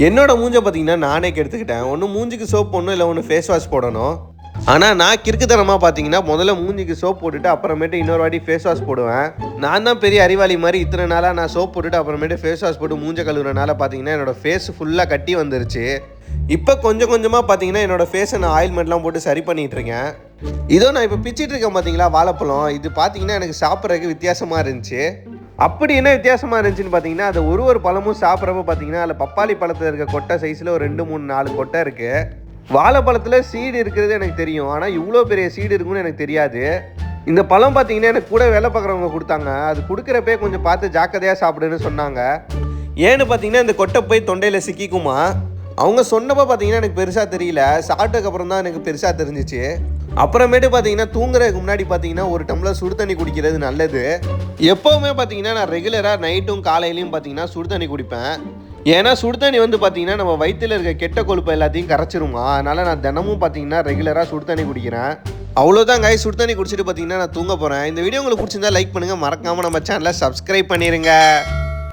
என்னோட மூஞ்ச பார்த்தீங்கன்னா நானே கெடுத்துக்கிட்டேன். ஒன்று மூஞ்சிக்கு சோப் போடணும், இல்லை ஒன்று ஃபேஸ் வாஷ் போடணும். ஆனால் நான் கிறுக்குத்தனமாக பார்த்தீங்கன்னா முதல்ல மூஞ்சிக்கு சோப் போட்டுட்டு அப்புறமேட்டு இன்னொரு வாட்டி ஃபேஸ் வாஷ் போடுவேன். நான் தான் பெரிய அறிவாளி மாதிரி இத்தனை நாளாக நான் சோப் போட்டுட்டு அப்புறமேட்டு ஃபேஸ் வாஷ் போட்டு மூஞ்ச கழுவுறனால பார்த்தீங்கன்னா என்னோடய ஃபேஸ் ஃபுல்லாக கட்டி வந்துருச்சு. இப்போ கொஞ்சம் கொஞ்சமாக பார்த்தீங்கன்னா என்னோடய ஃபேஸை நான் ஆயில்மெண்ட்லாம் போட்டு சரி பண்ணிகிட்ருக்கேன். இதோ நான் இப்போ பிச்சிட்டு இருக்கேன் பார்த்தீங்களா வாழைப்பழம். இது பார்த்தீங்கன்னா எனக்கு சாப்பிட்றதுக்கு வித்தியாசமாக இருந்துச்சு. அப்படி என்ன வித்தியாசமாக இருந்துச்சுன்னு பார்த்தீங்கன்னா அது ஒரு பழமும் சாப்பிட்றப்ப பார்த்தீங்கன்னா அதில் பப்பாளி பழத்தில் இருக்க கொட்டை சைஸில் ஒரு 2, 3, 4 கொட்டை இருக்குது. வாழைப்பழத்தில் சீடு இருக்கிறது எனக்கு தெரியும், ஆனால் இவ்வளோ பெரிய சீடு இருக்குன்னு எனக்கு தெரியாது. இந்த பழம் பார்த்தீங்கன்னா எனக்கு கூட வேலை பார்க்குறவங்க கொடுத்தாங்க. அது கொடுக்குறப்பே கொஞ்சம் பார்த்து ஜாக்கிரதையாக சாப்பிடுன்னு சொன்னாங்க. ஏன்னு பார்த்தீங்கன்னா இந்த கொட்டை போய் தொண்டையில் சிக்கிக்குமா. அவங்க சொன்னப்போ பார்த்தீங்கன்னா எனக்கு பெருசாக தெரியல, சாப்பிட்டதுக்கப்புறம் தான் எனக்கு பெருசாக தெரிஞ்சிச்சு. அப்புறமேட்டு பார்த்தீங்கன்னா தூங்குறதுக்கு முன்னாடி பார்த்தீங்கன்னா ஒரு டம்ளர் சுடு தண்ணி குடிக்கிறது நல்லது. எப்போவுமே பார்த்தீங்கன்னா நான் ரெகுலராக நைட்டும் காலையிலையும் பார்த்தீங்கன்னா சுடு தண்ணி குடிப்பேன். ஏன்னா சுடு தண்ணி வந்து பார்த்தீங்கன்னா நம்ம வயிற்றில் இருக்க கெட்ட கொழுப்பு எல்லாத்தையும் கரைச்சிருமா. அதனால் நான் தினமும் பார்த்தீங்கன்னா ரெகுலராக சுடு தண்ணி குடிக்கிறேன். அவ்வளோதான் காய், சுடு தண்ணி குடிச்சிட்டு பார்த்தீங்கன்னா நான் தூங்க போகிறேன். இந்த வீடியோ உங்களுக்கு பிடிச்சிருந்தா லைக் பண்ணுங்கள், மறக்காமல் நம்ம சேனலை சப்ஸ்கிரைப் பண்ணிடுங்க.